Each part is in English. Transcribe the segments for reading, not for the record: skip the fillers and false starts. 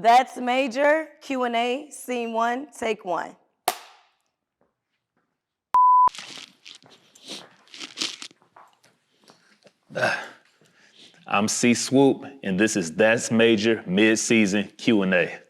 That's Major, Q&A, Scene 1, Take 1. I'm Swoope, and this is That's Major Mid-Season Q&A.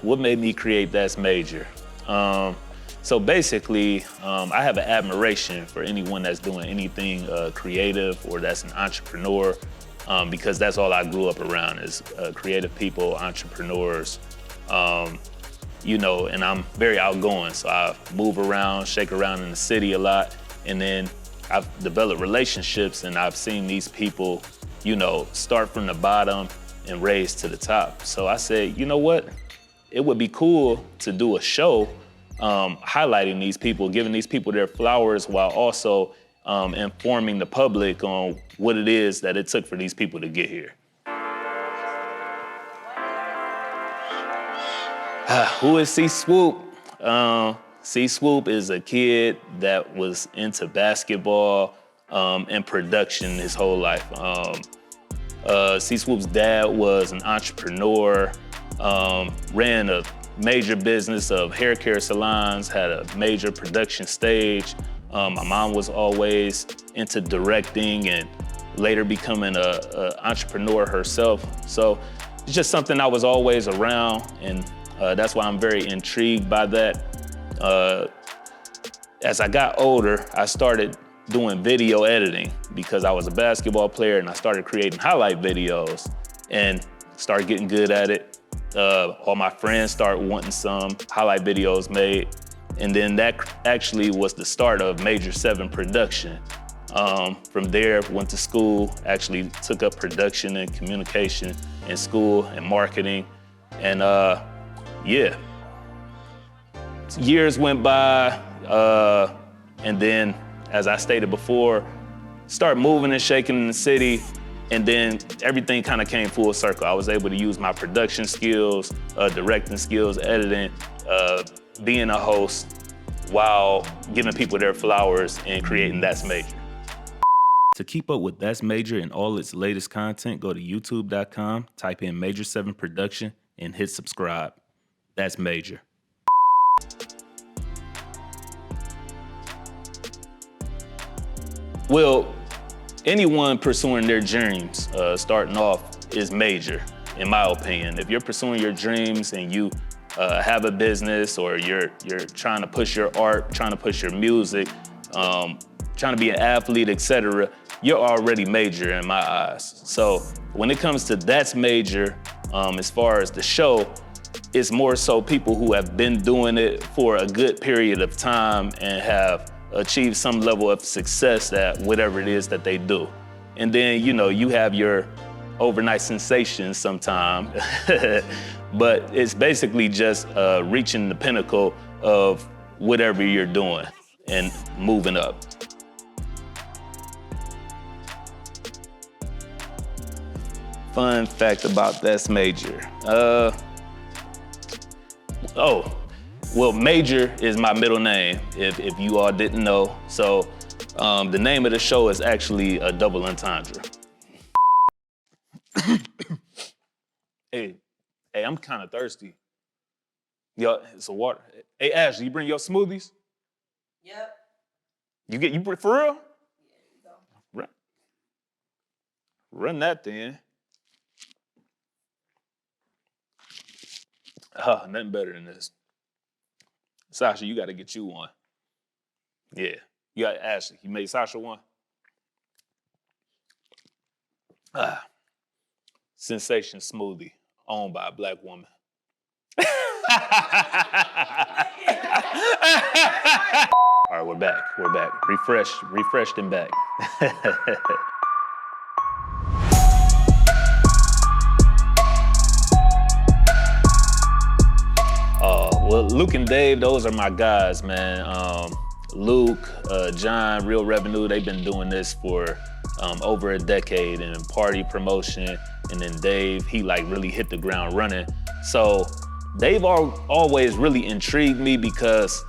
What made me create That's Major? So basically, I have an admiration for anyone that's doing anything creative or that's an entrepreneur, because that's all I grew up around is creative people, entrepreneurs, you know, and I'm very outgoing. So I move around, shake around in the city a lot, and then I've developed relationships and I've seen these people, you know, start from the bottom and raise to the top. So I said, you know what? It would be cool to do a show highlighting these people, giving these people their flowers while also informing the public on what it is that it took for these people to get here. Who is Swoope? Swoope is a kid that was into basketball and production his whole life. Swoope's dad was an entrepreneur, ran a major business of hair care salons, had a major production stage. My mom was always into directing and later becoming an entrepreneur herself. So it's just something I was always around, and that's why I'm very intrigued by that. As I got older, I started doing video editing because I was a basketball player and I started creating highlight videos and started getting good at it. All my friends started wanting some highlight videos made. And then that actually was the start of Major 7 production. From there, went to school, actually took up production and communication in school and marketing. And yeah, years went by. And then, as I stated before, started moving and shaking in the city. And then everything kind of came full circle. I was able to use my production skills, directing skills, editing, being a host, while giving people their flowers and creating That's Major. To keep up with That's Major and all its latest content, go to youtube.com, type in Major 7 Production, and hit subscribe. That's Major. Well, anyone pursuing their dreams, starting off, is major, in my opinion. If you're pursuing your dreams and you have a business, or you're trying to push your art, trying to push your music, trying to be an athlete, etc., you're already major in my eyes. So when it comes to That's Major, as far as the show, it's more so people who have been doing it for a good period of time and have achieve some level of success at whatever it is that they do. And then, you know, you have your overnight sensations sometime, but it's basically just reaching the pinnacle of whatever you're doing and moving up. Fun fact about That's Major. Well, Major is my middle name, if you all didn't know. So the name of the show is actually a double entendre. Hey, I'm kind of thirsty. Yo, it's a water. Hey, Ashley, you bring your smoothies? Yep. You bring for real? Yeah. Run that then. Nothing better than this. Sasha, you got to get you one. Yeah, you got Ashley. You made Sasha one. Sensation smoothie, owned by a Black woman. All right, we're back. Refreshed and back. Well, Luke and Dave, those are my guys, man. Luke, John, Real Revenue, they've been doing this for over a decade in party promotion. And then Dave, he like really hit the ground running. So they've always really intrigued me because,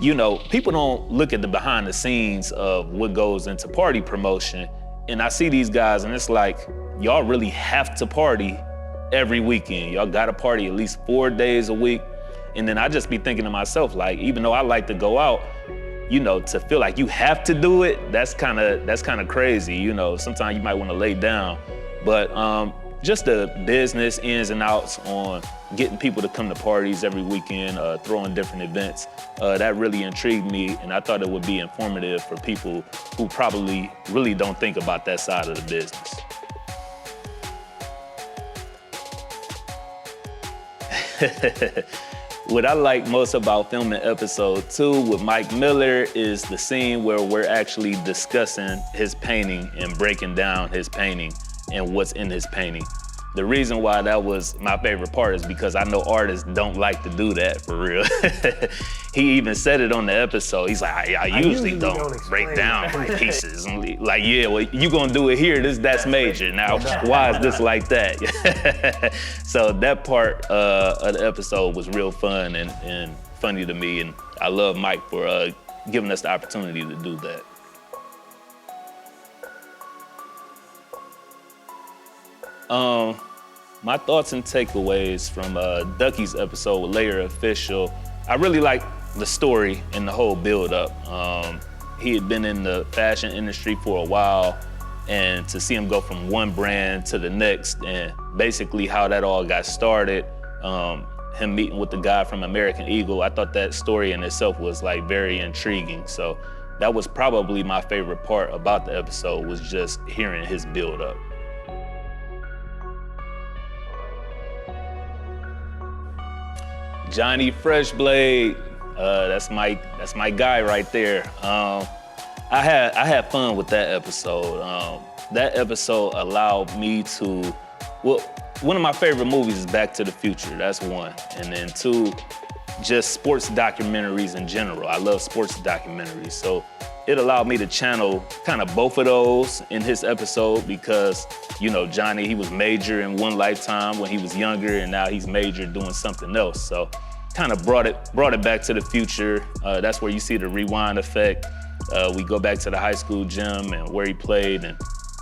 you know, people don't look at the behind the scenes of what goes into party promotion. And I see these guys and it's like, y'all really have to party every weekend. Y'all gotta party at least 4 days a week. And then I just be thinking to myself, like, even though I like to go out, you know, to feel like you have to do it, that's kind of crazy. You know, sometimes you might want to lay down. But just the business ins and outs on getting people to come to parties every weekend, throwing different events, that really intrigued me. And I thought it would be informative for people who probably really don't think about that side of the business. What I like most about filming episode 2 with Mike Miller is the scene where we're actually discussing his painting and breaking down his painting and what's in his painting. The reason why that was my favorite part is because I know artists don't like to do that, for real. He even said it on the episode. He's like, I usually don't break down my pieces. I'm like, yeah, well, you gonna do it here, that's major. Now, why is this like that? So that part of the episode was real fun and funny to me, and I love Mike for giving us the opportunity to do that. My thoughts and takeaways from Ducky's episode with Layer Official. I really like the story and the whole build-up. He had been in the fashion industry for a while, and to see him go from one brand to the next, and basically how that all got started, him meeting with the guy from American Eagle, I thought that story in itself was like very intriguing. So that was probably my favorite part about the episode, was just hearing his build-up. Johnny Freshblade, that's my guy right there. I had fun with that episode. That episode allowed me to, well, one of my favorite movies is Back to the Future, that's one. And then two, just sports documentaries in general. I love sports documentaries. So it allowed me to channel kind of both of those in his episode because, you know, Johnny, he was major in one lifetime when he was younger, and now he's major doing something else. So kind of brought it back to the future. That's where you see the rewind effect. We go back to the high school gym and where he played, and,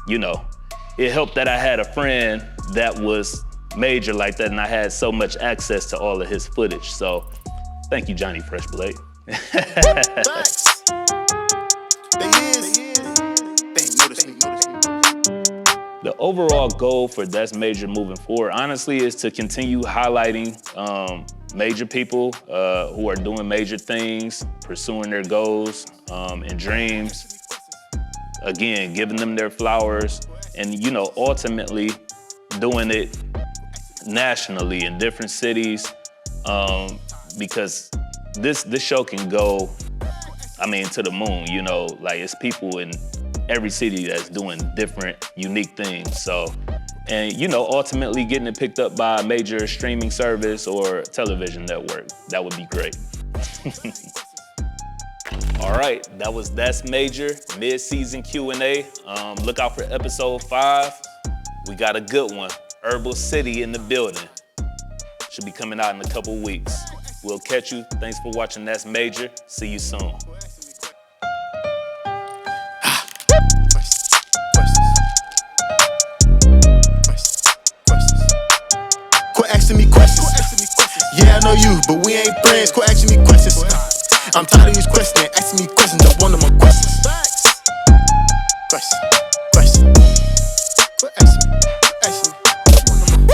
you know, it helped that I had a friend that was major like that, and I had so much access to all of his footage. So thank you, Johnny Freshblade. The overall goal for That's Major moving forward, honestly, is to continue highlighting major people who are doing major things, pursuing their goals and dreams. Again, giving them their flowers, and, you know, ultimately doing it nationally in different cities, because this show can go, I mean, to the moon. You know, like, it's people in every city that's doing different, unique things. So, and, you know, ultimately getting it picked up by a major streaming service or television network, that would be great. All right, that was That's Major, mid-season Q&A. Look out for episode 5. We got a good one, Herbal City in the building. Should be coming out in a couple weeks. We'll catch you. Thanks for watching That's Major. See you soon. Quit asking me questions. Yeah, I know you, but we ain't friends. Quit asking me questions. I'm tired of these questions. Asking me questions. I want more questions. Question. Quit asking me.